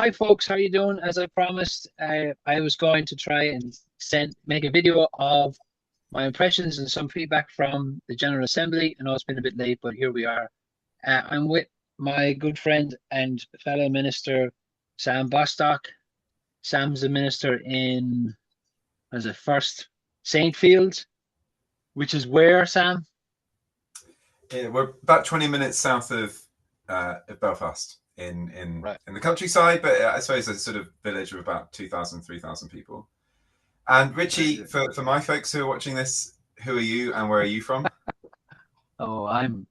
Hi folks, how you doing? As I promised, I was going to try and make a video of my impressions and some feedback from the General Assembly. I know it's been a bit late, but here we are. I'm with my good friend and fellow minister, Sam Bostock. Sam's a minister in, as a First Saintfield, which is where, Sam? Yeah, we're about 20 minutes south of Belfast in Right. the countryside, but I suppose a sort of village of about 2,000, 3,000 people. And Richie, for my folks who are watching this, who are you and where are you from? Oh, I'm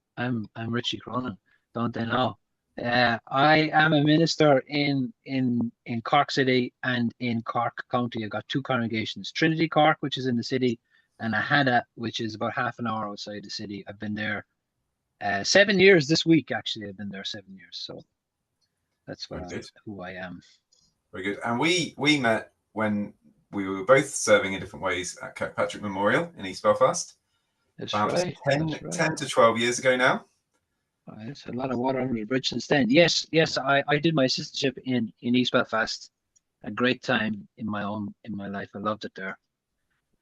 Richie Cronin. Don't they know? I am a minister in Cork City and in Cork County. I've got two congregations: Trinity Cork, which is in the city, and Aghada, which is about half an hour outside the city. I've been there 7 years this week. Actually, I've been there 7 years. So that's who I am. Very good. And we met when we were both serving in different ways at Kirkpatrick Memorial in East Belfast. That's about right. 10 to 12 years ago now. It's a lot of water under the bridge since then. Yes. I did my assistantship in East Belfast. A great time in my life. I loved it there.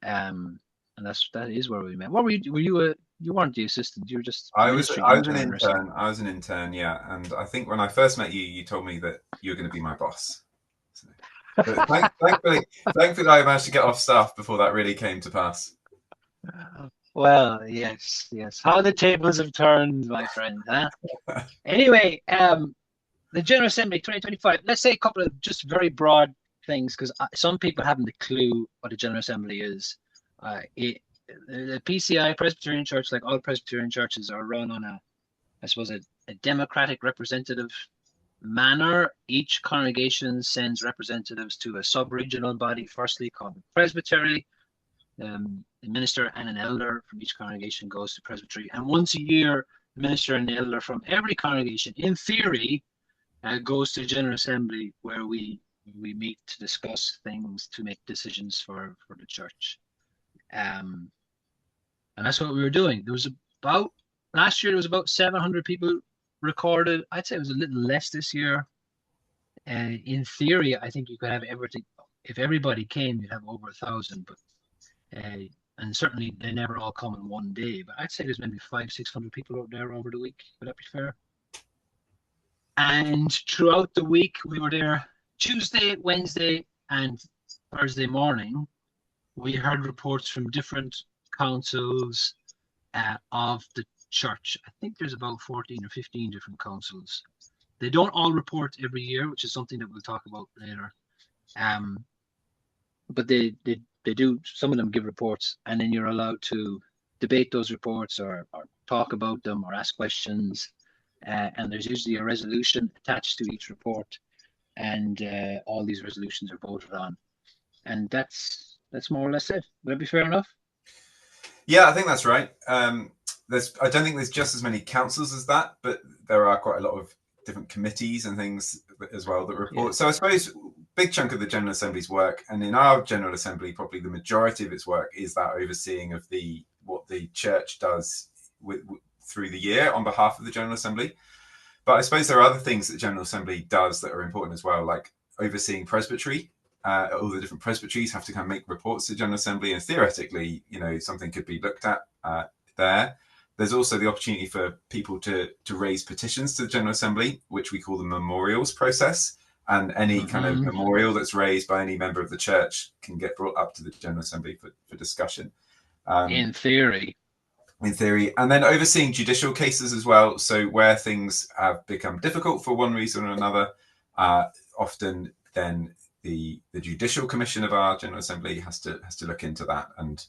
And that is where we met. What were you? You weren't the assistant. You were just I was an intern. I was an intern, yeah. And I think when I first met you, you told me that you were going to be my boss. So, but thankfully, I managed to get off staff before that really came to pass. Well, yes. How the tables have turned, my friend, huh? Anyway, the General Assembly 2025. Let's say a couple of just very broad things, because some people haven't a clue what a General Assembly is. The PCI, Presbyterian Church, like all Presbyterian churches, are run on a democratic representative manner. Each congregation sends representatives to a sub-regional body, firstly called the Presbytery. A minister and an elder from each congregation goes to Presbytery, and once a year, the minister and the elder from every congregation, in theory, goes to the General Assembly, where we meet to discuss things, to make decisions for the church. And that's what we were doing. There was last year there was about 700 people recorded. I'd say it was a little less this year. In theory, I think you could have everything. If everybody came, you'd have over 1,000. But and certainly they never all come in one day. But I'd say there's maybe 500-600 people out there over the week. Would that be fair? And throughout the week, we were there Tuesday, Wednesday, and Thursday morning. We heard reports from different councils of the church. I think there's about 14 or 15 different councils. They don't all report every year, which is something that we'll talk about later. But they do. Some of them give reports, and then you're allowed to debate those reports or talk about them or ask questions. And there's usually a resolution attached to each report, and all these resolutions are voted on. And that's more or less it. Would that be fair enough? Yeah, I think that's right. I don't think there's just as many councils as that, but there are quite a lot of different committees and things as well that report. Yeah. So I suppose big chunk of the General Assembly's work, and in our General Assembly, probably the majority of its work is that overseeing of what the church does through the year on behalf of the General Assembly. But I suppose there are other things that the General Assembly does that are important as well, like overseeing presbytery. All the different presbyteries have to kind of make reports to the General Assembly, and theoretically, something could be looked at there. There's also the opportunity for people to raise petitions to the General Assembly, which we call the memorials process. And any kind of memorial that's raised by any member of the church can get brought up to the General Assembly for discussion. In theory. And then overseeing judicial cases as well. So where things have become difficult for one reason or another, often then the Judicial Commission of our General Assembly has to look into that. And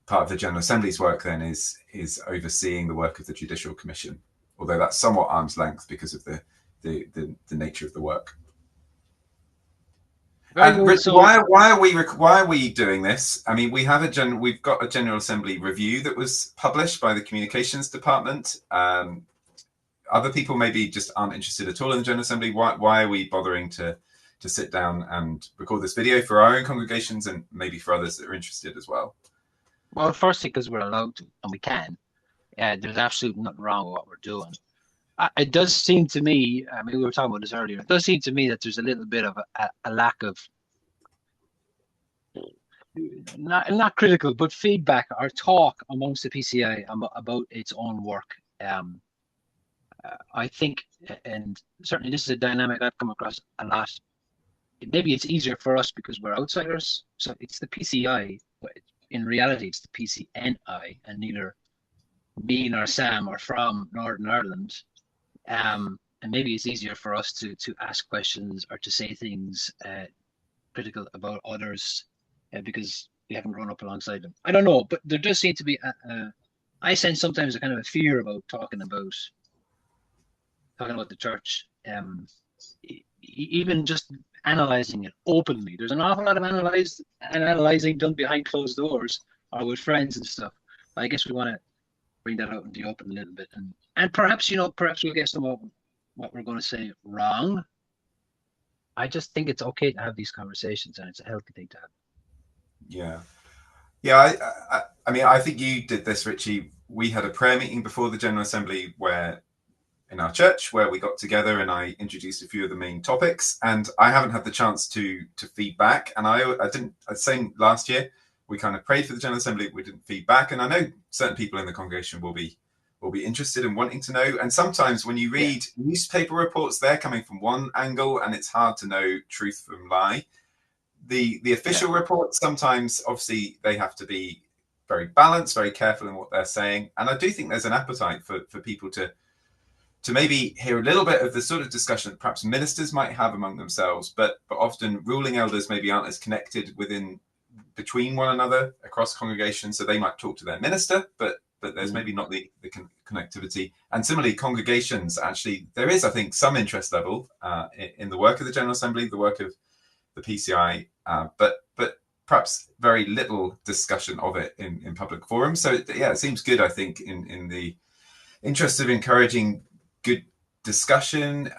part of the General Assembly's work then is overseeing the work of the Judicial Commission, although that's somewhat arm's length because of the nature of the work. And Rich, why are we doing this? I mean, we've got a General Assembly review that was published by the Communications Department. Other people maybe just aren't interested at all in the General Assembly. Why are we bothering to sit down and record this video for our own congregations and maybe for others that are interested as well? Well, firstly, because we're allowed to and we can. There's absolutely nothing wrong with what we're doing. It does seem to me, I mean, we were talking about this earlier, it does seem to me that there's a little bit of a lack of, not critical, but feedback or talk amongst the PCI about its own work. I think, and certainly this is a dynamic I've come across a lot. Maybe it's easier for us because we're outsiders. So it's the PCI, but in reality, it's the PCNI, and neither me nor Sam are from Northern Ireland. And maybe it's easier for us to ask questions or to say things critical about others because we haven't grown up alongside them. I don't know, but there does seem to be I sense sometimes a kind of a fear about talking about the church, even just analyzing it openly. There's an awful lot of analyzing done behind closed doors or with friends and stuff. But I guess we want to bring that out in the open a little bit, and perhaps perhaps we'll get some of what we're going to say wrong. I just think it's okay to have these conversations, and it's a healthy thing to have. Yeah, yeah. I mean, I think you did this, Richie. We had a prayer meeting before the General Assembly in our church where we got together and I introduced a few of the main topics, and I haven't had the chance to feed back. And I didn't. Same last year, we kind of prayed for the General Assembly. We didn't feed back, and I know certain people in the congregation will be interested in wanting to know. And sometimes when you read newspaper reports, they're coming from one angle, and it's hard to know truth from lie. The official reports, sometimes obviously they have to be very balanced, very careful in what they're saying. And I do think there's an appetite for people to maybe hear a little bit of the sort of discussion that perhaps ministers might have among themselves, but often ruling elders maybe aren't as connected between one another across congregations, so they might talk to their minister, but there's maybe not the connectivity. And similarly, congregations, actually, there is, I think, some interest level in the work of the General Assembly, the work of the PCI, but perhaps very little discussion of it in public forums. So yeah, it seems good, I think, in the interest of encouraging good discussion,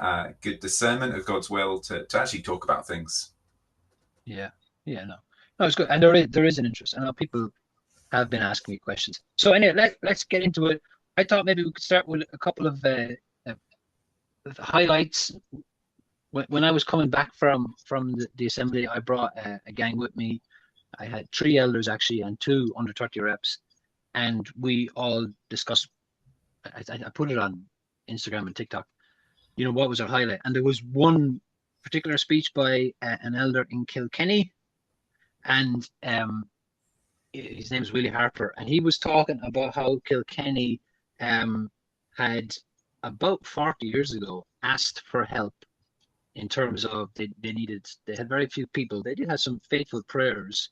good discernment of God's will to actually talk about things. No, it's good, and there is an interest. I know people have been asking me questions. So anyway, let's get into it. I thought maybe we could start with a couple of highlights. When I was coming back from the assembly, I brought a gang with me. I had 3 elders actually and 2 under 30 reps, and we all discussed. I put it on Instagram and TikTok. What was our highlight? And there was one particular speech by an elder in Kilkenny, and his name is Willie Harper, and he was talking about how Kilkenny had about 40 years ago asked for help in terms of they had very few people. They did have some faithful prayerers,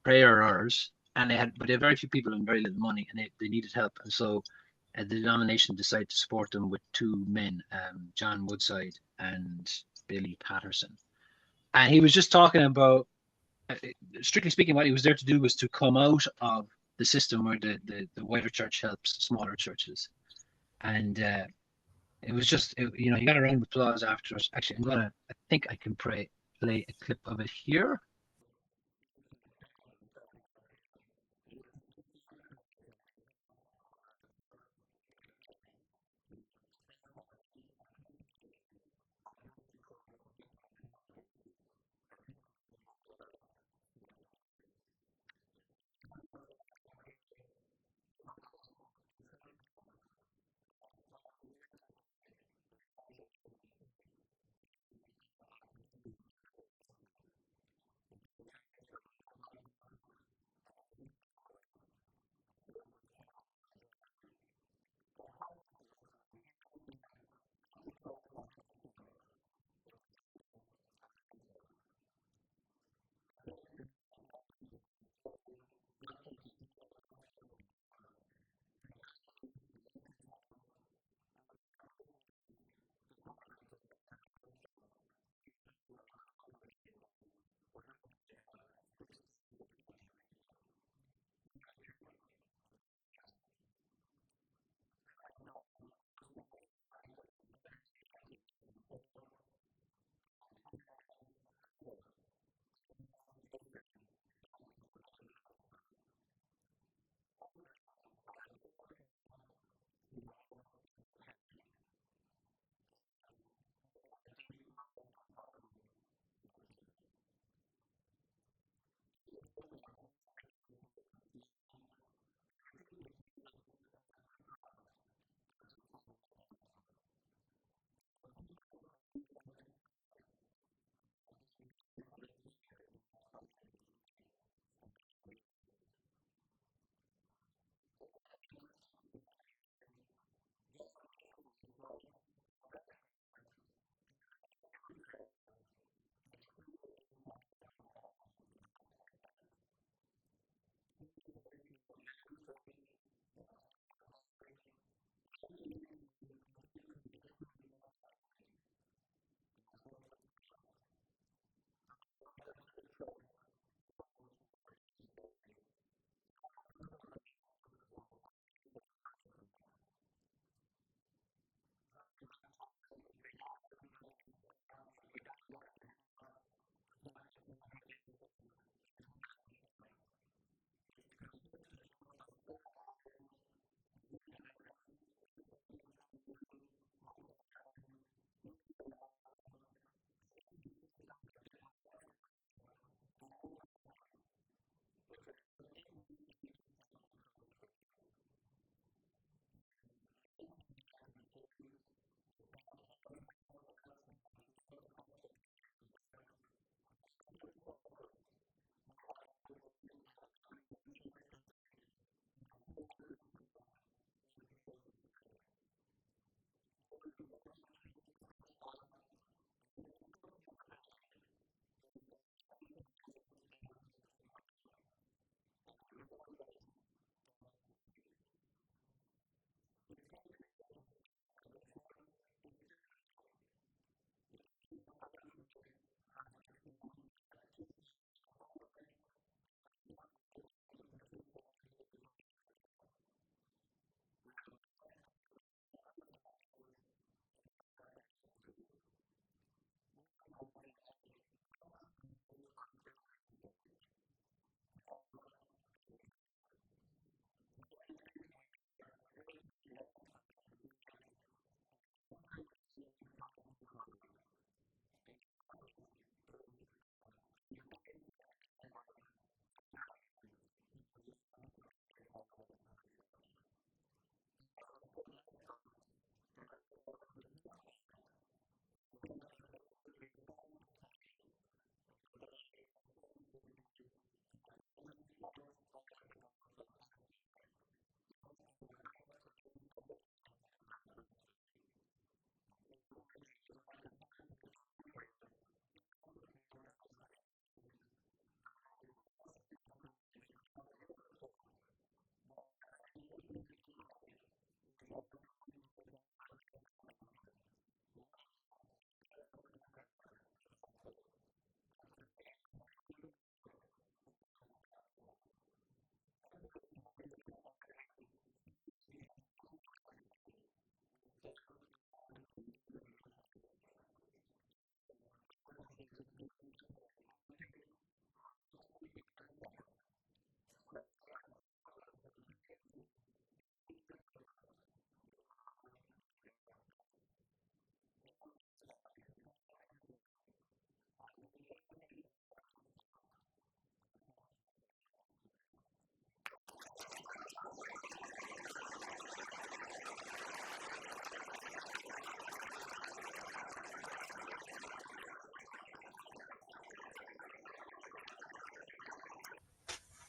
and they had very few people and very little money, and they needed help. And so the denomination decided to support them with 2 men, John Woodside and Billy Patterson. And he was just talking about, strictly speaking, what he was there to do was to come out of the system where the wider church helps smaller churches. And it was just, he got a round of applause after us. Actually, I think I can play a clip of it here.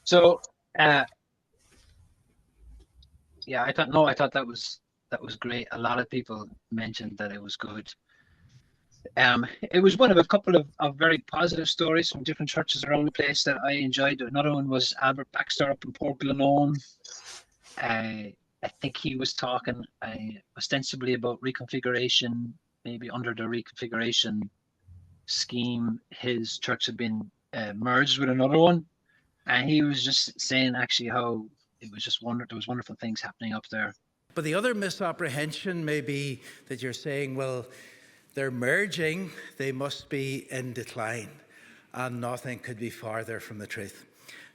So, yeah, I thought that was great. A lot of people mentioned that it was good. It was one of a couple of very positive stories from different churches around the place that I enjoyed. Another one was Albert Baxter up in Port Glenone. I think he was talking ostensibly about reconfiguration, maybe under the reconfiguration scheme, his church had been merged with another one, and he was just saying actually how it was just there was wonderful things happening up there. But the other misapprehension may be that you're saying, well, they're merging, they must be in decline, and nothing could be farther from the truth.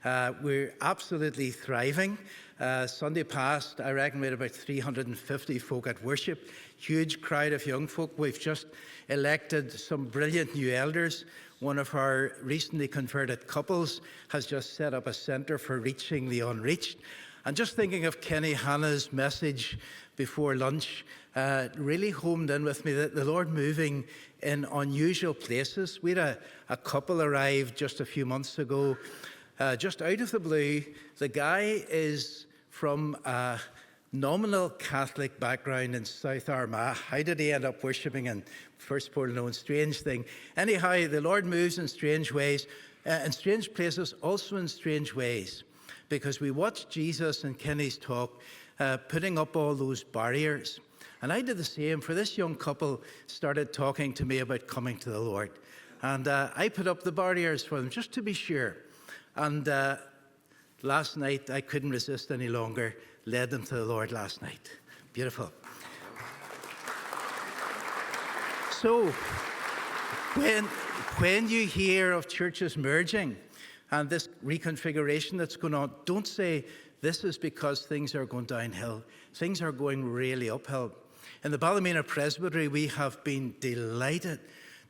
We're absolutely thriving. Sunday past, I reckon we had about 350 folk at worship, huge crowd of young folk. We've just elected some brilliant new elders. one of our recently converted couples, has just set up a centre for reaching the unreached. And just thinking of Kenny Hanna's message before lunch, really homed in with me that the Lord moving in unusual places. We had a couple arrive just a few months ago, just out of the blue. The guy is from a nominal Catholic background in South Armagh. How did he end up worshipping in First Port of Known? Strange thing. Anyhow, the Lord moves in strange ways, in strange places, also in strange ways. Because we watched Jesus in Kenny's talk putting up all those barriers. And I did the same for this young couple, started talking to me about coming to the Lord. And I put up the barriers for them just to be sure. And last night, I couldn't resist any longer, led them to the Lord last night. Beautiful. So, when you hear of churches merging and this reconfiguration that's going on, don't say this is because things are going downhill. Things are going really uphill. In the Ballymena Presbytery, we have been delighted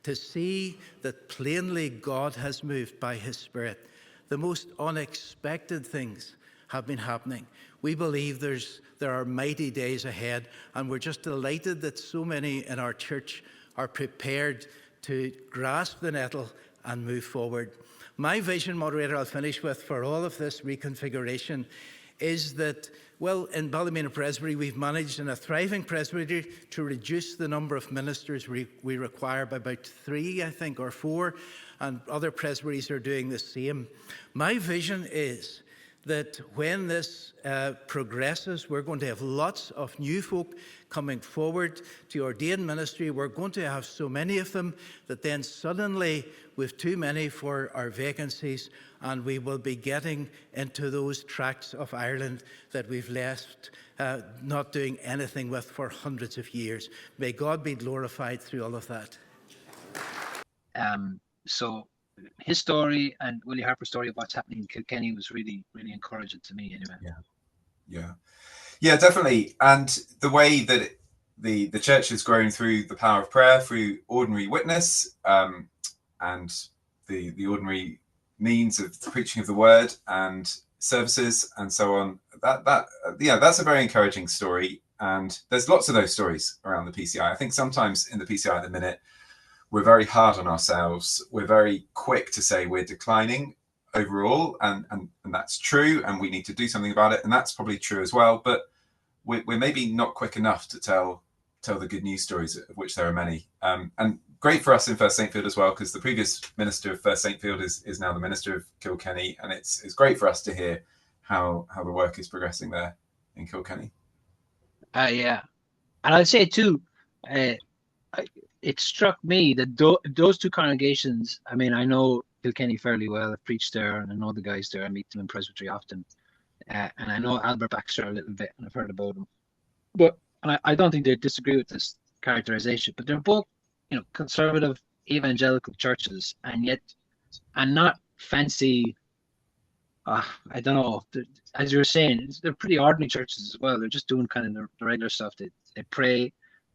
to see that plainly God has moved by his Spirit. The most unexpected things have been happening. We believe there are mighty days ahead, and we're just delighted that so many in our church are prepared to grasp the nettle and move forward. My vision, moderator, I'll finish with, for all of this reconfiguration is that, well, in Ballymena Presbytery, we've managed in a thriving presbytery to reduce the number of ministers we require by about 3, I think, or 4, and other presbyteries are doing the same. My vision is that when this progresses, we're going to have lots of new folk coming forward to ordain ministry. We're going to have so many of them that then suddenly we've too many for our vacancies, and we will be getting into those tracts of Ireland that we've left not doing anything with for hundreds of years. May God be glorified through all of that. So his story and Willie Harper's story of what's happening in Kilkenny was really, really encouraging to me anyway. Yeah, definitely. And the way that the church has grown through the power of prayer, through ordinary witness, and the ordinary means of the preaching of the word and services and so on. That's a very encouraging story. And there's lots of those stories around the PCI. I think sometimes in the PCI at the minute, we're very hard on ourselves. We're very quick to say we're declining overall, and that's true, and we need to do something about it, and that's probably true as well. But we're maybe not quick enough to tell the good news stories, of which there are many. And great for us in First Saintfield as well, because the previous minister of First Saintfield is now the minister of Kilkenny, and it's great for us to hear how the work is progressing there in Kilkenny. Yeah, and I'd say too, it struck me that those two congregations, I mean, I know Kilkenny fairly well. I've preached there, and I know the guys there. I meet them in Presbytery often. And I know Albert Baxter a little bit, and I've heard about him. But I don't think they disagree with this characterization, but they're both, conservative evangelical churches, and not fancy. I don't know. As you were saying, they're pretty ordinary churches as well. They're just doing kind of the regular stuff. They pray,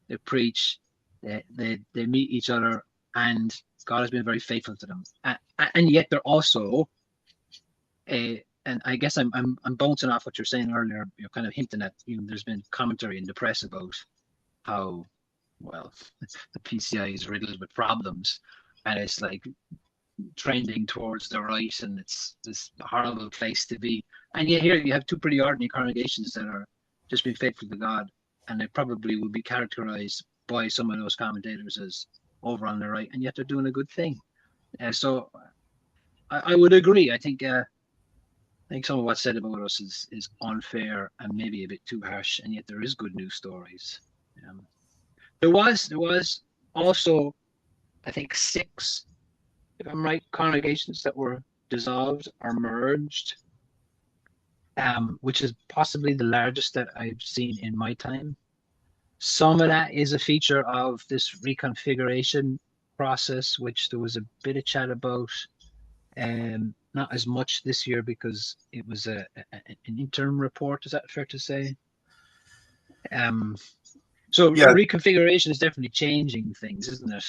they preach, they meet each other, and God has been very faithful to them. And yet they're also and I guess I'm bouncing off what you're saying earlier. You're kind of hinting at, there's been commentary in the press about how, well, the PCI is riddled with problems, and it's like trending towards the right, and it's this horrible place to be. And yet here you have two pretty ordinary congregations that are just being faithful to God, and they probably will be characterized by some of those commentators as over on the right, and yet they're doing a good thing. So I would agree. I think some of what's said about us is unfair and maybe a bit too harsh, and yet there is good news stories. There was also, I think, 6, if I'm right, congregations that were dissolved or merged, which is possibly the largest that I've seen in my time. Some of that is a feature of this reconfiguration process, which there was a bit of chat about. Not as much this year because it was an interim report. Is that fair to say? So yeah. Reconfiguration is definitely changing things, isn't it?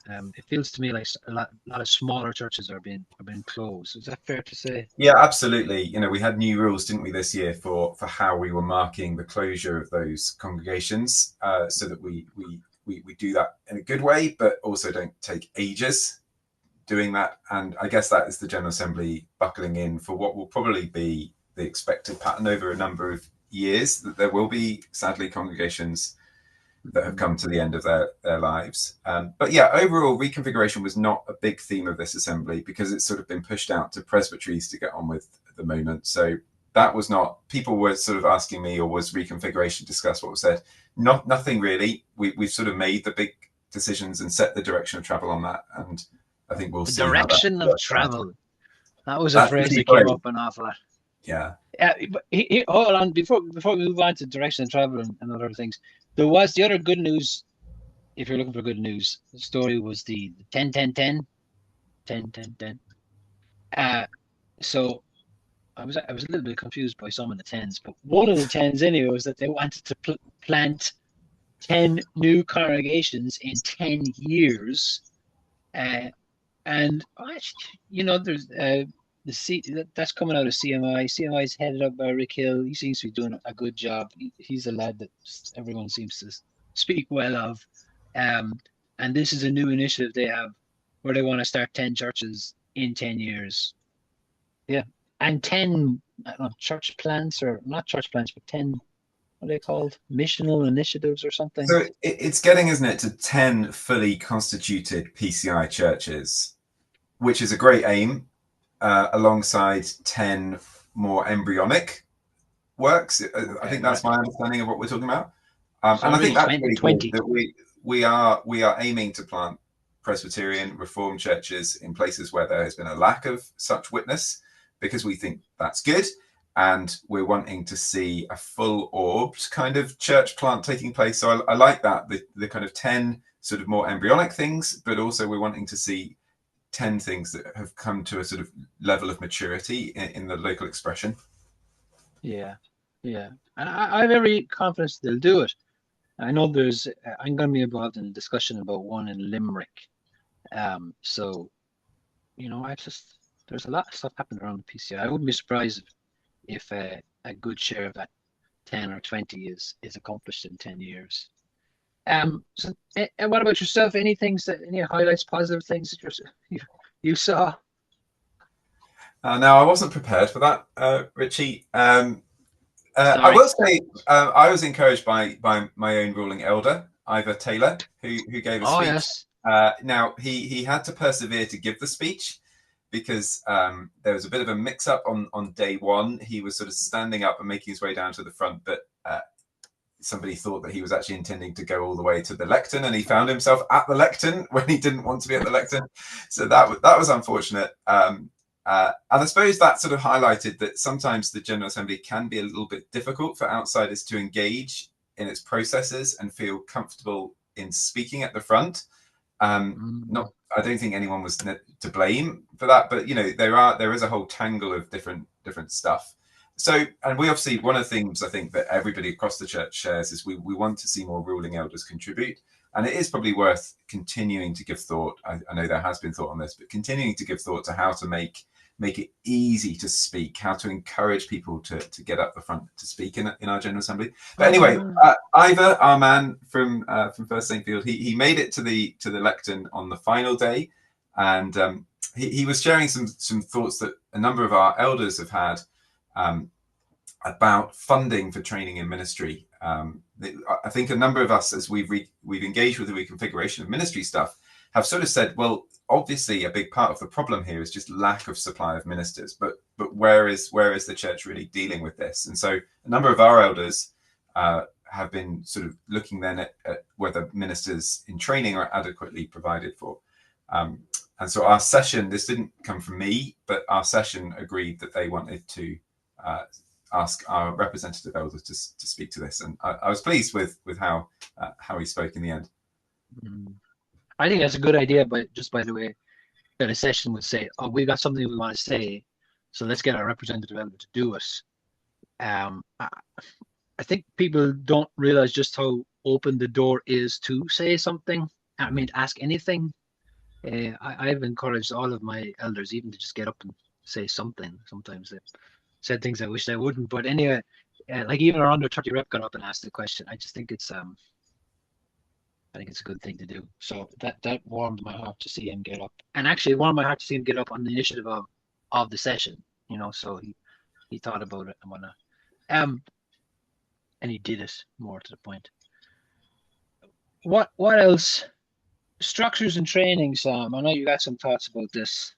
It feels to me like a lot of smaller churches are being closed. Is that fair to say? Yeah, absolutely. You know, we had new rules, didn't we, this year for how we were marking the closure of those congregations, so that we do that in a good way, but also don't take ages doing that. And I guess that is the General Assembly buckling in for what will probably be the expected pattern over a number of years, that there will be, sadly, congregations that have come to the end of their lives. But yeah, overall, reconfiguration was not a big theme of this assembly because it's sort of been pushed out to presbyteries to get on with at the moment. So that was not, people were sort of asking me, or was reconfiguration discussed? What was said? Nothing really. We've sort of made the big decisions and set the direction of travel on that. And I think we'll The see how that direction of works out. travel. That was a That's phrase pretty that came great. up an awful lot. Yeah. But hold on, before we move on to direction of travel and other things, there was the other good news. If you're looking for good news, the story was the 10-10-10. 10-10-10. So I was a little bit confused by some of the tens, but one of the tens anyway was that they wanted to plant 10 new congregations in 10 years. And there's that's coming out of CMI. CMI is headed up by Rick Hill. He seems to be doing a good job. He's a lad that everyone seems to speak well of. And this is a new initiative they have where they want to start 10 churches in 10 years. Yeah. And 10, I don't know, church plants, or not church plants, but 10, what are they called? Missional initiatives or something. So it's getting, isn't it, to 10 fully constituted PCI churches, which is a great aim, alongside 10 more embryonic works. I think that's my understanding of what we're talking about. So and I think that's 20, really 20. good that we are aiming to plant Presbyterian Reformed churches in places where there has been a lack of such witness, because we think that's good. And we're wanting to see a full orbed kind of church plant taking place. So I like that, the kind of 10 sort of more embryonic things, but also we're wanting to see 10 things that have come to a sort of level of maturity in the local expression. Yeah. And I have every confidence they'll do it. I know I'm going to be involved in a discussion about one in Limerick. So, there's a lot of stuff happening around the PCI. I wouldn't be surprised if a good share of that 10 or 20 is accomplished in 10 years. So, and what about yourself? Any highlights, positive things that you saw? Now, I wasn't prepared for that, Richie. I will say I was encouraged by my own ruling elder, Ivor Taylor, who gave a speech. Yes. Now, he had to persevere to give the speech because there was a bit of a mix-up on day one. He was sort of standing up and making his way down to the front, but somebody thought that he was actually intending to go all the way to the lectern, and he found himself at the lectern when he didn't want to be at the lectern. So that was unfortunate. And I suppose that sort of highlighted that sometimes the General Assembly can be a little bit difficult for outsiders to engage in its processes and feel comfortable in speaking at the front. I don't think anyone was to blame for that, but there is a whole tangle of different stuff. So, and we obviously, one of the things I think that everybody across the church shares is we want to see more ruling elders contribute. And it is probably worth continuing to give thought. I know there has been thought on this, but continuing to give thought to how to make it easy to speak, how to encourage people to get up the front to speak in our General Assembly. But anyway, Ivor, our man from First St. Field, he made it to the lectern on the final day, and he was sharing some thoughts that a number of our elders have had about funding for training in ministry. I think a number of us, as we've engaged with the reconfiguration of ministry stuff, have sort of said, well, obviously a big part of the problem here is just lack of supply of ministers, but where is the church really dealing with this? And so a number of our elders have been sort of looking then at whether ministers in training are adequately provided for. And so our session, this didn't come from me, but our session agreed that they wanted to ask our representative elder to speak to this, and I was pleased with how he spoke in the end. I think that's a good idea, but just by the way, that a session would say, "Oh, we got something we want to say, so let's get our representative elder to do it." I think people don't realize just how open the door is to say something. I mean, ask anything. I've encouraged all of my elders even to just get up and say something. Sometimes they said things I wish they wouldn't. But anyway, like even our under 30 rep got up and asked the question. I just think it's I think it's a good thing to do. So that warmed my heart to see him get up, and actually it warmed my heart to see him get up on the initiative of the session. You know, so he thought about it and whatnot. And he did it, more to the point. What else? Structures and training, Sam. I know you got some thoughts about this.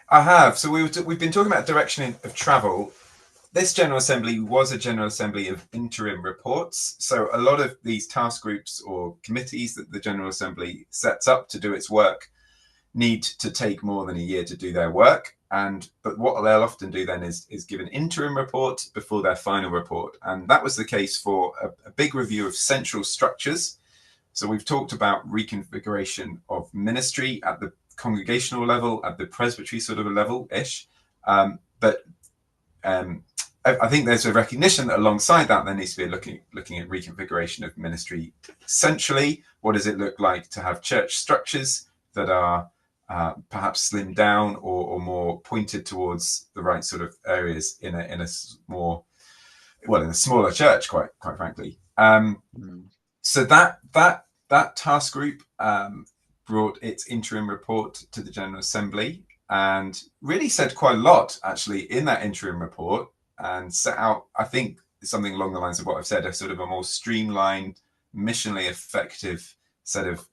I have. So we've been talking about direction of travel. This General Assembly was a General Assembly of interim reports. So a lot of these task groups or committees that the General Assembly sets up to do its work need to take more than a year to do their work. But what they'll often do then is give an interim report before their final report. And that was the case for a big review of central structures. So we've talked about reconfiguration of ministry at the congregational level, at the presbytery sort of a level-ish. But I think there's a recognition that alongside that, there needs to be looking at reconfiguration of ministry centrally. What does it look like to have church structures that are perhaps slimmed down or more pointed towards the right sort of areas in a smaller church, quite frankly. So that task group brought its interim report to the General Assembly and really said quite a lot actually in that interim report, and set out, I think, something along the lines of what I've said, a sort of a more streamlined, missionally effective set of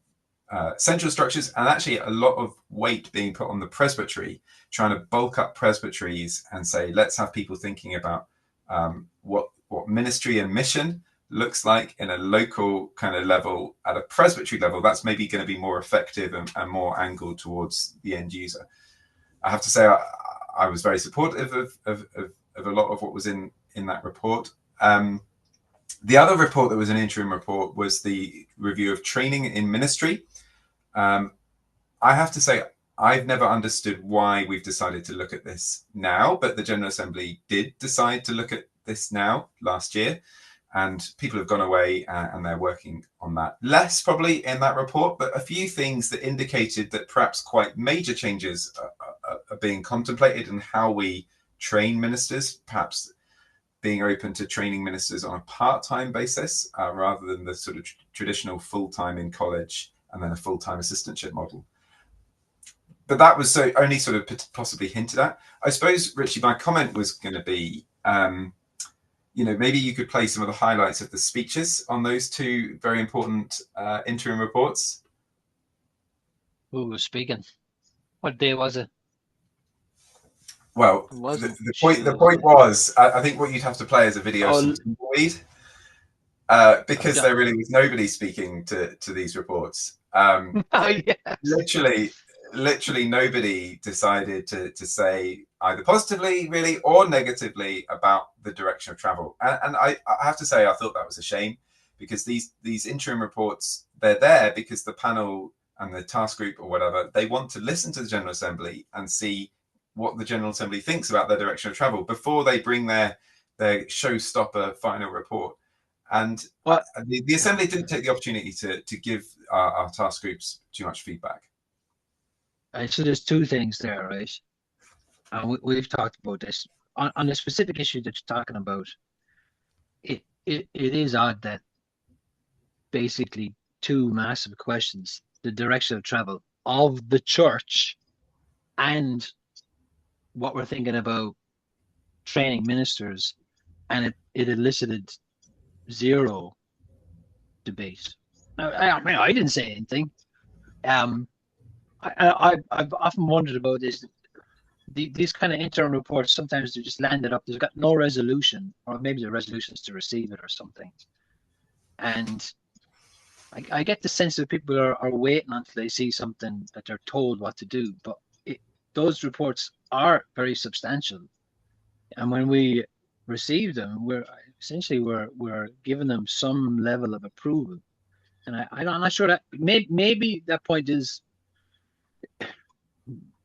central structures, and actually a lot of weight being put on the presbytery, trying to bulk up presbyteries and say, let's have people thinking about what ministry and mission looks like in a local kind of level. At a presbytery level, that's maybe going to be more effective and more angled towards the end user. I have to say I was very supportive of a lot of what was in that report. The other report that was an interim report was the review of training in ministry. I have to say, I've never understood why we've decided to look at this now, but the General Assembly did decide to look at this now last year, and people have gone away and they're working on that. Less probably in that report, but a few things that indicated that perhaps quite major changes are being contemplated in how we train ministers, perhaps being open to training ministers on a part-time basis rather than the sort of traditional full-time in college and then a full-time assistantship model. But that was only sort of possibly hinted at. I suppose, Richie, my comment was going to be, maybe you could play some of the highlights of the speeches on those two very important interim reports. Who was speaking? What day was it? Well, the point was, I think what you'd have to play is a video of some tumbleweed, because there really was nobody speaking to these reports. Yes. Literally nobody decided to say either positively, really, or negatively about the direction of travel. And I have to say, I thought that was a shame, because these interim reports, they're there because the panel and the task group or whatever, they want to listen to the General Assembly and see what the General Assembly thinks about their direction of travel before they bring their showstopper final report. And the Assembly didn't take the opportunity to give our task groups too much feedback. So there's two things there, right? We've talked about this. On the specific issue that you're talking about, it is odd that basically two massive questions, the direction of travel of the church and what we're thinking about training ministers, and it elicited zero debate. I didn't say anything. I've often wondered about this. These kind of interim reports, sometimes they're just landed up. There's got no resolution, or maybe the resolution is to receive it or something. And I get the sense that people are waiting until they see something that they're told what to do. But those reports are very substantial, and when we receive them, we're giving them some level of approval. And I'm not sure that maybe that point is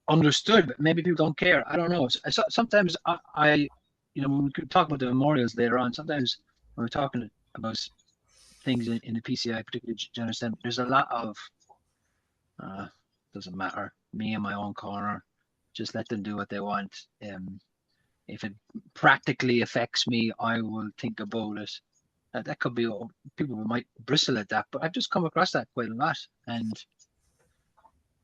understood, but maybe people don't care. I don't know. Sometimes when we could talk about the memorials later on, sometimes when we're talking about things in the PCI, particularly General Assembly, there's a lot doesn't matter. Me in my own corner, just let them do what they want. If it practically affects me, I will think about it. That could be, people might bristle at that, but I've just come across that quite a lot. And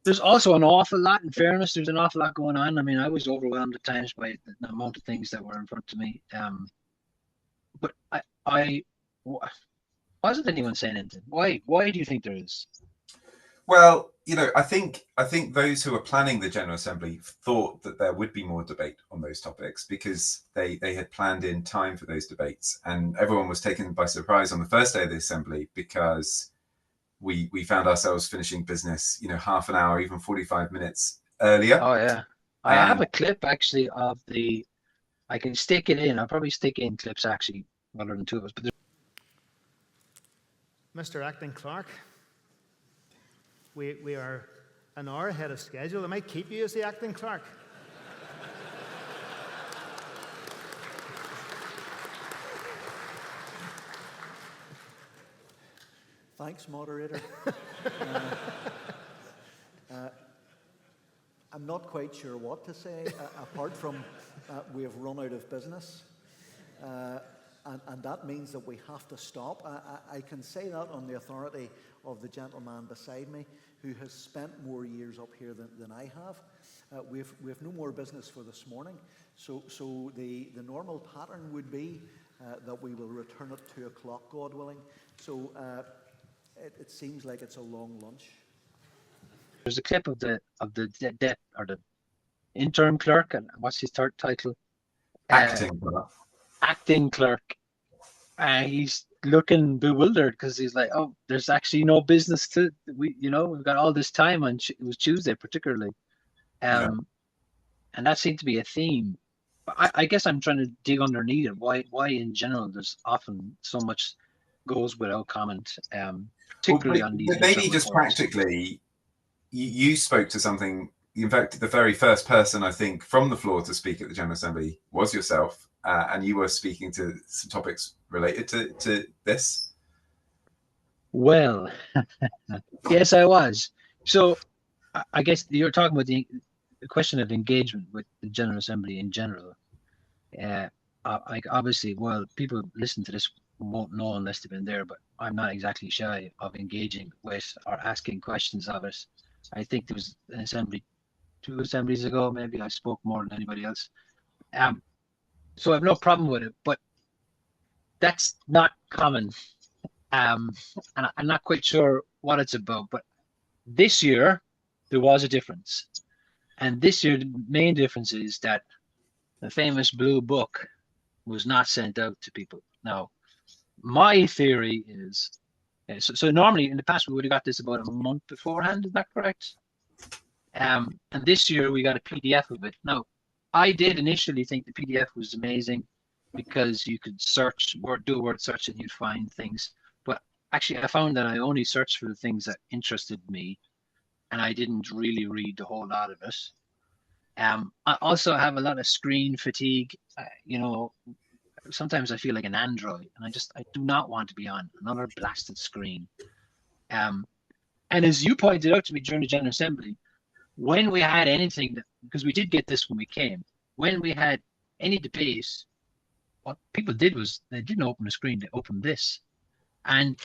there's also an awful lot, in fairness, there's an awful lot going on. I mean, I was overwhelmed at times by the amount of things that were in front of me. But I wasn't anyone saying anything. Why do you think there is? Well, I think those who are planning the General Assembly thought that there would be more debate on those topics, because they had planned in time for those debates, and everyone was taken by surprise on the first day of the Assembly, because we found ourselves finishing business, half an hour, even 45 minutes earlier. Oh yeah, I have a clip actually of I can stick it in. I'll probably stick in clips actually rather than two of us. But Mr. Acting Clerk, we are an hour ahead of schedule. I might keep you as the Acting Clerk. Thanks, moderator. I'm not quite sure what to say, apart from we have run out of business. And that means that we have to stop. I can say that on the authority of the gentleman beside me, who has spent more years up here than I have. We have no more business for this morning. So the normal pattern would be that we will return at 2 o'clock, God willing. So it seems like it's a long lunch. There's a clip of the interim clerk, and what's his third title? Acting clerk. Acting clerk. He's looking bewildered because he's like, "Oh, there's actually no business we've got all this time on it was Tuesday particularly," and that seemed to be a theme. But I guess I'm trying to dig underneath it. Why in general there's often so much goes without comment, particularly on these. Maybe just practically, you spoke to something. In fact, the very first person I think from the floor to speak at the General Assembly was yourself, and you were speaking to some topics related to this. Well, yes, I was. So I guess you're talking about the question of engagement with the General Assembly in general. Obviously, well, people listen to this won't know unless they've been there, but I'm not exactly shy of engaging with or asking questions of it. I think there was an assembly, 2 assemblies ago, maybe I spoke more than anybody else. So I have no problem with it, but that's not common. And I'm not quite sure what it's about, but this year there was a difference. And this year the main difference is that the famous blue book was not sent out to people. Now, my theory is, so normally in the past we would have got this about a month beforehand, is that correct? And this year we got a PDF of it. Now, I did initially think the PDF was amazing because you could do a word search and you'd find things. But actually I found that I only searched for the things that interested me, and I didn't really read the whole lot of it. I also have a lot of screen fatigue. Sometimes I feel like an android, and I do not want to be on another blasted screen. And as you pointed out to me during the General Assembly, when we had anything, because we did get this when we came, when we had any debate, what people did was they didn't open the screen, they opened this. And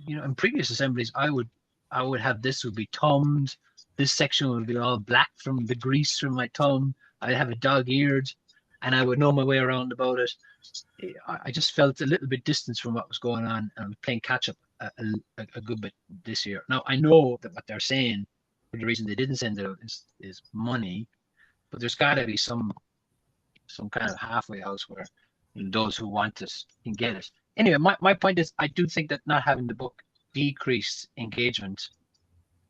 in previous assemblies, I would have this would be thumbed, this section would be all black from the grease from my thumb, I'd have it dog-eared, and I would know my way around about it. I just felt a little bit distant from what was going on, and I was playing catch up a good bit this year. Now, I know that what they're saying, for the reason they didn't send it out, is money, but there's got to be some kind of halfway house where those who want it can get it. Anyway, my point is, I do think that not having the book decreased engagement,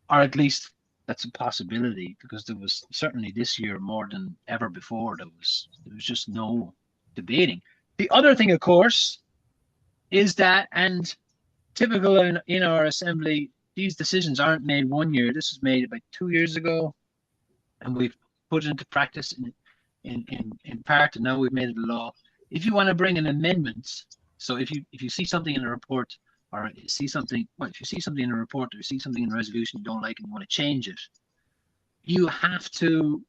or at least that's a possibility, because there was certainly this year more than ever before. There was just no debating. The other thing, of course, is that, and typical in our assembly, these decisions aren't made 1 year. This was made about 2 years ago, and we've put it into practice in part, and now we've made it a law. If you want to bring an amendment, so if you see something in a report or you see something, well, if you see something in a report or you see something in a resolution you don't like and you want to change it, you have to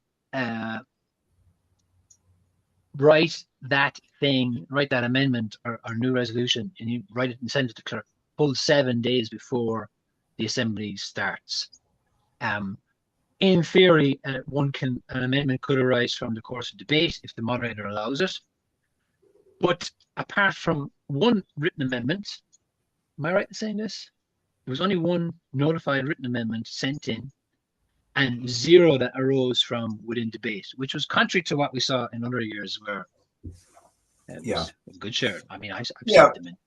write that amendment or new resolution, and you write it and send it to clerk full 7 days before the assembly starts. In theory, an amendment could arise from the course of debate if the moderator allows it. But apart from one written amendment, am I right in saying this? There was only one notified written amendment sent in, and 0 that arose from within debate, which was contrary to what we saw in other years where it was a good share. I mean, I've sent them in.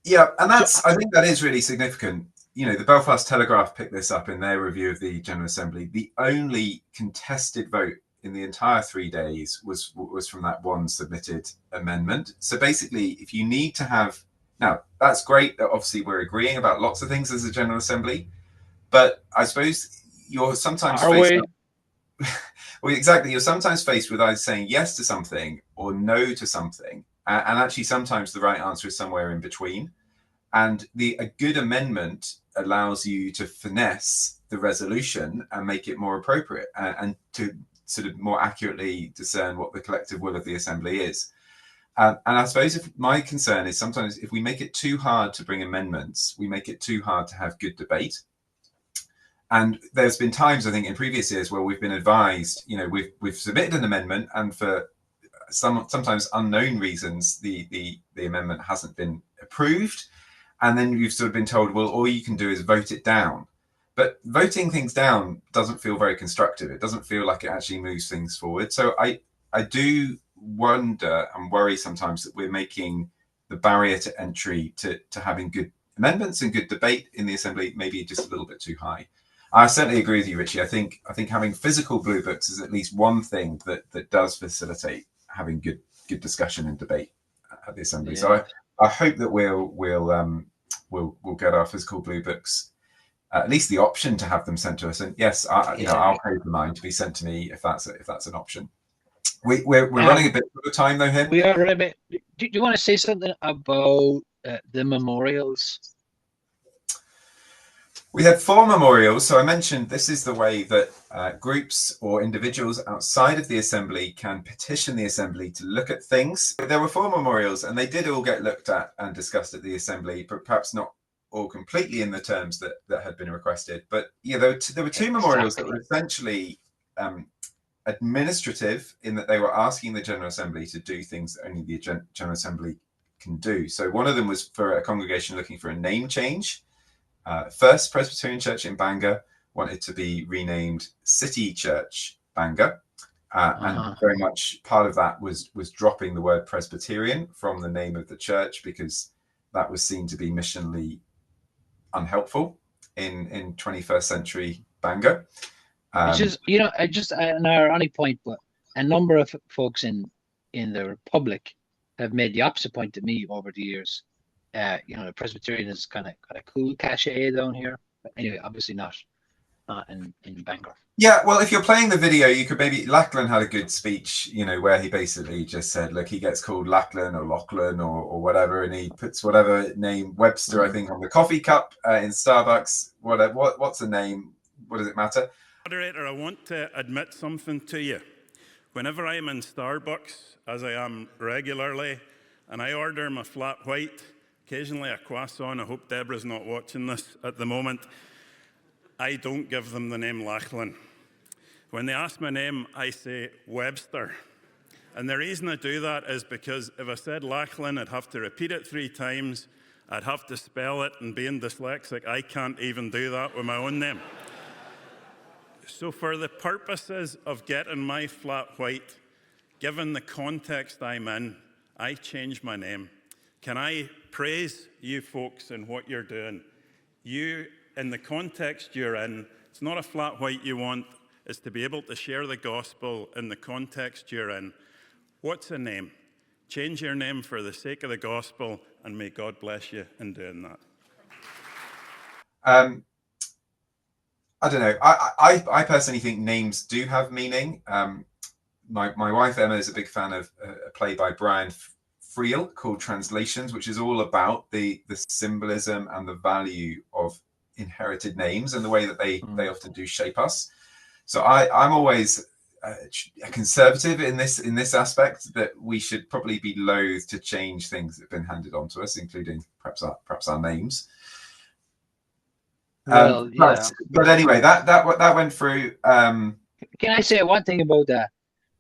Yeah, and I think that is really significant. You know, the Belfast Telegraph picked this up in their review of the General Assembly. The only contested vote in the entire 3 days was from that one submitted amendment. So basically, if you need to have, now that's great that obviously we're agreeing about lots of things as a General Assembly, but I suppose you're sometimes well, exactly. You're sometimes faced with either saying yes to something or no to something, and actually sometimes the right answer is somewhere in between. And a good amendment allows you to finesse the resolution and make it more appropriate and to sort of more accurately discern what the collective will of the assembly is. And I suppose if my concern is sometimes if we make it too hard to bring amendments, we make it too hard to have good debate. And there's been times, I think, in previous years where we've been advised, you know, we've submitted an amendment, and for sometimes unknown reasons, the amendment hasn't been approved. And then you've sort of been told, well, all you can do is vote it down. But voting things down doesn't feel very constructive. It doesn't feel like it actually moves things forward. So I do wonder and worry sometimes that we're making the barrier to entry to having good amendments and good debate in the Assembly maybe just a little bit too high. I certainly agree with you, Richie. I think having physical blue books is at least one thing that does facilitate having good discussion and debate at the Assembly. Yeah. So I hope that we'll get our physical blue books, at least the option to have them sent to us. And yes, I'll pay for mine to be sent to me if that's an option. We're running a bit out of time though here. We are running a bit. Do you want to say something about the memorials? We had 4 memorials. So I mentioned this is the way that groups or individuals outside of the Assembly can petition the Assembly to look at things. There were 4 memorials, and they did all get looked at and discussed at the Assembly, but perhaps not all completely in the terms that had been requested. But yeah, there were 2 memorials that were essentially administrative, in that they were asking the General Assembly to do things that only the General Assembly can do. So one of them was for a congregation looking for a name change. First Presbyterian Church in Bangor wanted to be renamed City Church Bangor, and very much part of that was dropping the word Presbyterian from the name of the church, because that was seen to be missionally unhelpful in 21st century Bangor. Which is, just an ironic point, but a number of folks in the Republic have made the opposite point to me over the years. The Presbyterian is kind of got a cool cachet down here, but anyway, obviously not in Bangor. Yeah, well, if you're playing the video, you could maybe, Lachlan had a good speech, where he basically just said, look, he gets called Lachlan or Lachlan or whatever, and he puts whatever name, Webster, I think, on the coffee cup in Starbucks. What's the name? What does it matter? Moderator, I want to admit something to you. Whenever I'm in Starbucks, as I am regularly, and I order my flat white, occasionally a croissant, I hope Deborah's not watching this at the moment, I don't give them the name Lachlan. When they ask my name, I say Webster. And the reason I do that is because if I said Lachlan, I'd have to repeat it 3 times, I'd have to spell it, and being dyslexic, I can't even do that with my own name. So for the purposes of getting my flat white, given the context I'm in, I change my name. Can I praise you folks in what you're doing? You, in the context you're in, it's not a flat white you want, it's to be able to share the gospel in the context you're in. What's a name? Change your name for the sake of the gospel, and may God bless you in doing that. I don't know. I personally think names do have meaning. My wife Emma is a big fan of a play by Brian Friel called Translations, which is all about the symbolism and the value of inherited names and the way that they often do shape us. So I'm always a conservative in this aspect, that we should probably be loath to change things that have been handed on to us, including perhaps our names. Well, yeah. But anyway, that went through. Can I say one thing about that?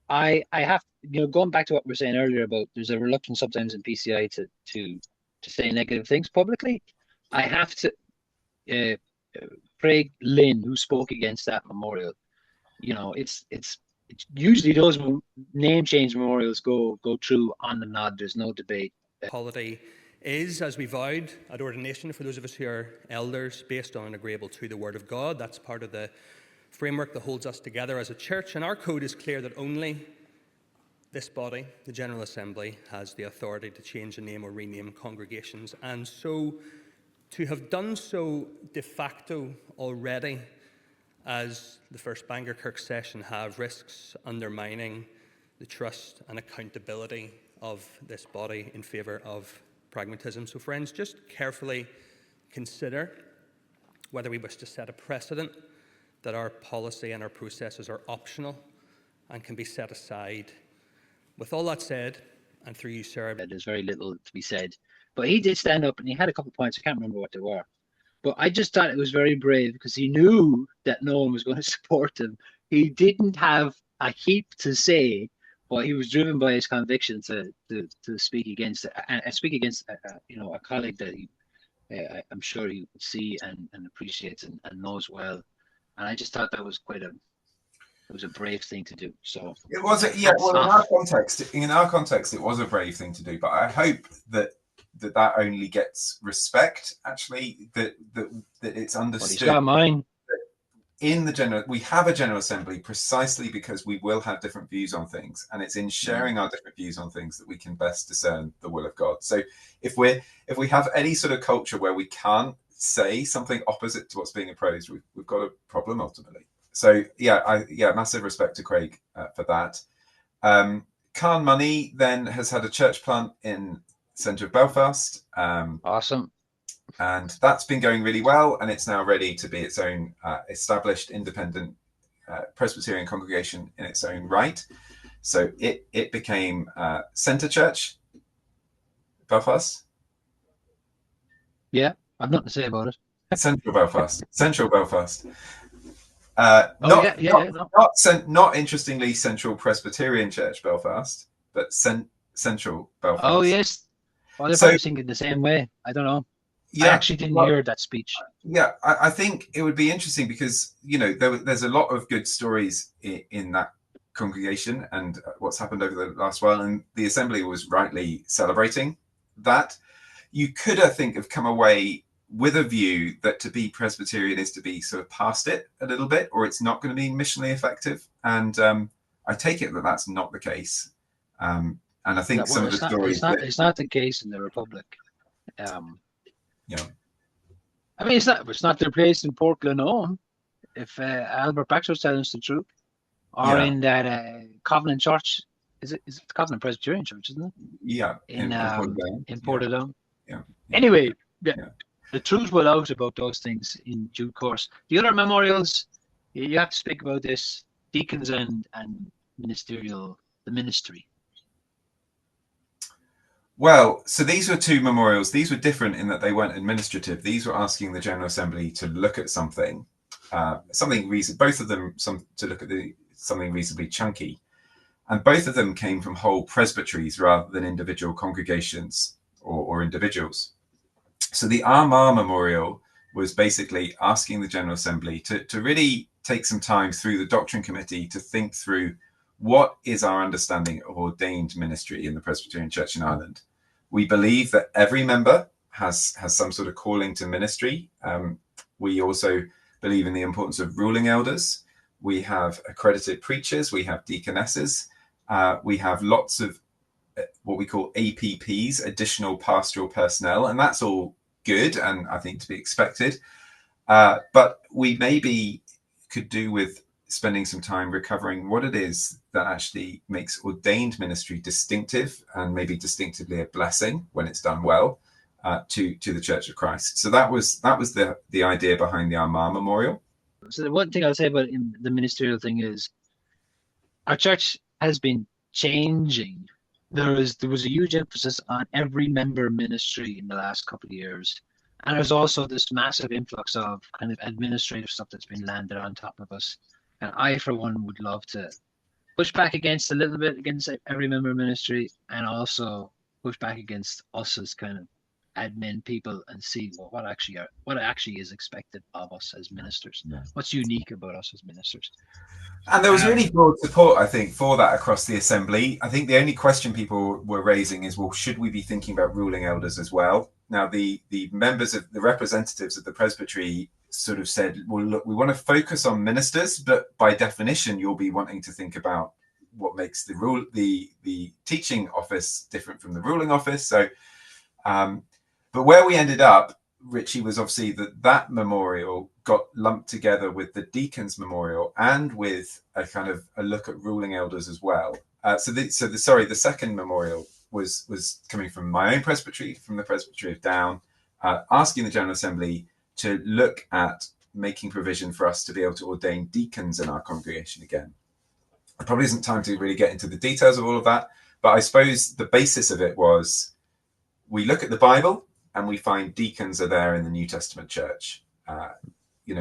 I have, going back to what we were saying earlier about there's a reluctance sometimes in PCI to say negative things publicly. I have to, Craig Lynn, who spoke against that memorial, it's usually those name change memorials go through on the nod. There's no debate. Holiday is, as we vowed at ordination, for those of us who are elders, based on and agreeable to the Word of God. That's part of the framework that holds us together as a church, and our code is clear that only this body, the General Assembly, has the authority to change the name or rename congregations, and so to have done so de facto already, as the first Bangor Kirk session have, risks undermining the trust and accountability of this body in favour of pragmatism. So friends, just carefully consider whether we wish to set a precedent that our policy and our processes are optional and can be set aside. With all that said, and through you, sir, there's very little to be said. But he did stand up and he had a couple of points. I can't remember what they were. But I just thought it was very brave because he knew that no one was going to support him. He didn't have a heap to say, but he was driven by his conviction to speak against it, and speak against a colleague that I'm sure he would see and appreciates and knows well. And I just thought that was it was a brave thing to do. So it was, yeah. Well, in our context, it was a brave thing to do. But I hope that only gets respect. Actually, that it's understood. Well, he's got mine. We have a General Assembly precisely because we will have different views on things, and it's in sharing our different views on things that we can best discern the will of God. So if we have any sort of culture where we can't say something opposite to what's being opposed, we've got a problem ultimately. So massive respect to Craig for that. Carn Money then has had a church plant in the centre of Belfast. Awesome. And that's been going really well, and it's now ready to be its own established independent Presbyterian congregation in its own right. So it became Centre Church, Belfast. Yeah, I've nothing to say about it. Central Belfast. Not interestingly, Central Presbyterian Church Belfast, but Central Belfast. Oh yes. Well, they're probably thinking the same way. I don't know. Yeah, I actually didn't hear that speech. Yeah, I think it would be interesting because there's a lot of good stories in that congregation and what's happened over the last while, and the assembly was rightly celebrating that. You could, I think, have come away with a view that to be Presbyterian is to be sort of past it a little bit, or it's not going to be missionally effective. And I take it that that's not the case. And I think some of the stories... It's not the case in the Republic. Yeah. I mean, it's not their place in Portland home. If Albert Baxter's telling us the truth, or in that Covenant Church, is it the Covenant Presbyterian Church, isn't it? Yeah, in Portadown. Yeah. Anyway, the truth will out about those things in due course. The other memorials, you have to speak about this: deacons and the ministry. Well, so these were two memorials. These were different in that they weren't administrative. These were asking the General Assembly to look at something both of them to look at something reasonably chunky. And both of them came from whole presbyteries rather than individual congregations or individuals. So the Armagh Memorial was basically asking the General Assembly to really take some time through the Doctrine Committee to think through what is our understanding of ordained ministry in the Presbyterian Church in Ireland. We believe that every member has some sort of calling to ministry. We also believe in the importance of ruling elders. We have accredited preachers. We have deaconesses. We have lots of what we call APPs, additional pastoral personnel, and that's all good and I think to be expected. But we maybe could do with spending some time recovering what it is that actually makes ordained ministry distinctive, and maybe distinctively a blessing when it's done well, to the Church of Christ. So that was the idea behind the Armagh Memorial. So the one thing I'll say about the ministerial thing is our church has been changing. There was a huge emphasis on every member ministry in the last couple of years. And there's also this massive influx of kind of administrative stuff that's been landed on top of us. And I, for one, would love to push back against a little bit against every member ministry, and also push back against us as kind of admin people, and see what actually is expected of us as ministers. Yeah. What's unique about us as ministers. And there was really broad support, I think, for that across the assembly. I think the only question people were raising is, well, should we be thinking about ruling elders as well? Now, the members of the representatives of the presbytery sort of said, well, look, we want to focus on ministers, but by definition, you'll be wanting to think about what makes the teaching office different from the ruling office. So, but where we ended up, Richie, was obviously that memorial got lumped together with the deacons memorial and with a kind of a look at ruling elders as well. The second memorial was coming from my own presbytery, from the Presbytery of Down, asking the General Assembly to look at making provision for us to be able to ordain deacons in our congregation again. It probably isn't time to really get into the details of all of that, but I suppose the basis of it was, we look at the Bible and we find deacons are there in the New Testament church.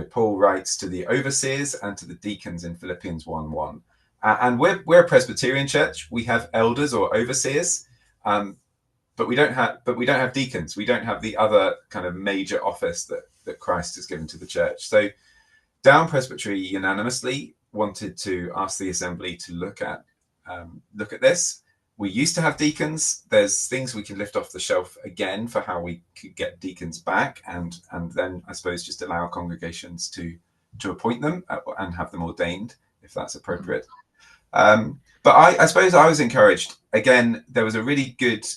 Paul writes to the overseers and to the deacons in Philippians 1:1. And we're a Presbyterian church. We have elders or overseers, but we don't have deacons. We don't have the other kind of major office that Christ has given to the church. So Down Presbytery unanimously wanted to ask the assembly to look at this. We used to have deacons. There's things we can lift off the shelf again for how we could get deacons back, and then I suppose just allow congregations to appoint them and have them ordained if that's appropriate. But I suppose I was encouraged. Again, there was a really good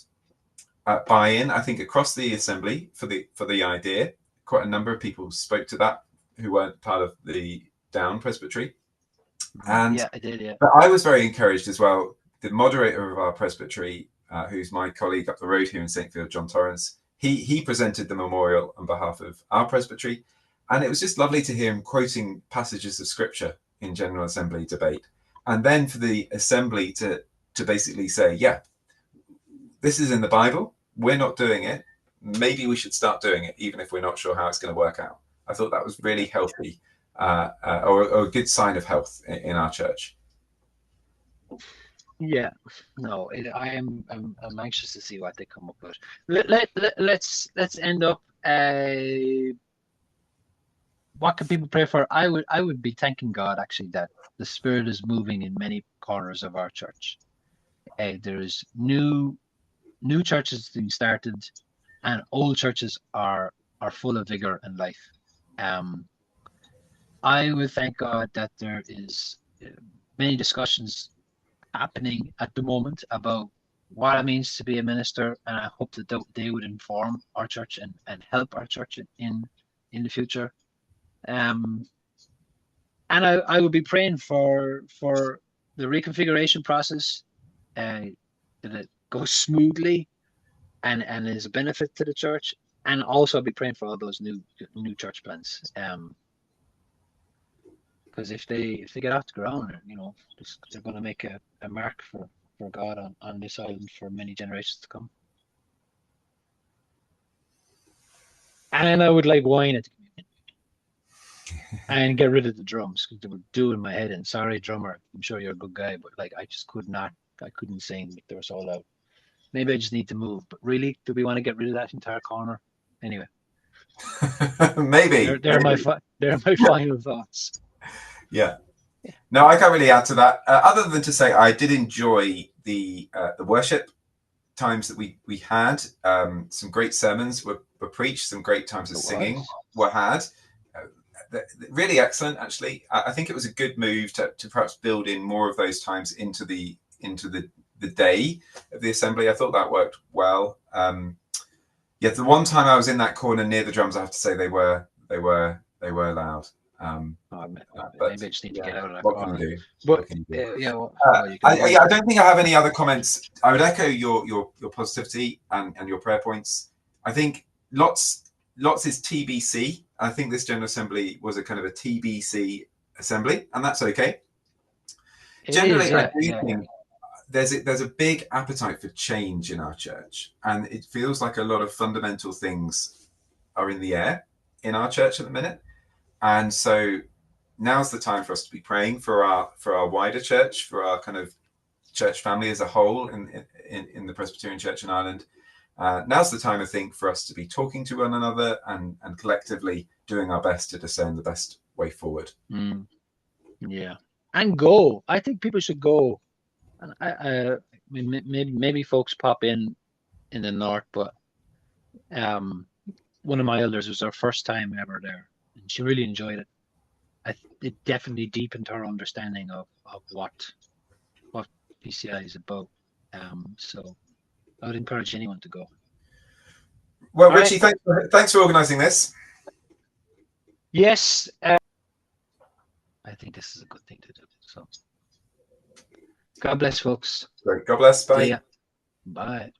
buy-in, I think, across the assembly for the idea. Quite a number of people spoke to that who weren't part of the Down Presbytery. And yeah, I did. Yeah, but I was very encouraged as well. The moderator of our presbytery, who's my colleague up the road here in Saintfield, John Torrance, he presented the memorial on behalf of our presbytery, and it was just lovely to hear him quoting passages of scripture in General Assembly debate, and then for the assembly to basically say, yeah, this is in the Bible, we're not doing it, maybe we should start doing it, even if we're not sure how it's going to work out. I thought that was really healthy, or a good sign of health in our church. Yeah, no, I'm anxious to see what they come up with. Let's end up. What can people pray for? I would be thanking God actually that the Spirit is moving in many corners of our church. There's new churches being started, and old churches are full of vigor and life. I would thank God that there is many discussions happening at the moment about what it means to be a minister, and I hope that they would inform our church and help our church in the future. And I would be praying for the reconfiguration process, that it goes smoothly and is a benefit to the church, and also I'll be praying for all those new church plants. Because if they get off the ground, they're going to make a mark for God on this island for many generations to come. And I would like wine at the communion, and get rid of the drums, because they were doing my head in. Sorry, drummer, I'm sure you're a good guy, but I just I couldn't sing. They were so loud. Maybe I just need to move. But really, do we want to get rid of that entire corner? Anyway, Maybe they're my final thoughts. Yeah. No, I can't really add to that, other than to say I did enjoy the worship times that we had. Some great sermons were preached. Some great times of singing were had. Really excellent, actually. I think it was a good move to perhaps build in more of those times into the day of the assembly. I thought that worked well. The one time I was in that corner near the drums, I have to say they were loud. But Maybe I just need to get out of that what corner. can you do? But What can you do? I I don't think I have any other comments. I would echo your positivity and your prayer points. I think lots is TBC. I think this General Assembly was a kind of a TBC assembly, and that's okay. Generally, I do think there's a big appetite for change in our church, and it feels like a lot of fundamental things are in the air in our church at the minute. And so now's the time for us to be praying for our wider church, for our kind of church family as a whole in the Presbyterian Church in Ireland. Now's the time, I think, for us to be talking to one another and collectively doing our best to discern the best way forward. Yeah, and go. I think people should go. And maybe folks pop in the north, but one of my elders was her first time ever there, and she really enjoyed it. It definitely deepened her understanding of what PCI is about. So I would encourage anyone to go. Well, Richie, thanks for organising this. Yes, I think this is a good thing to do. So God bless, folks. Great. God bless. Bye. See ya. Bye.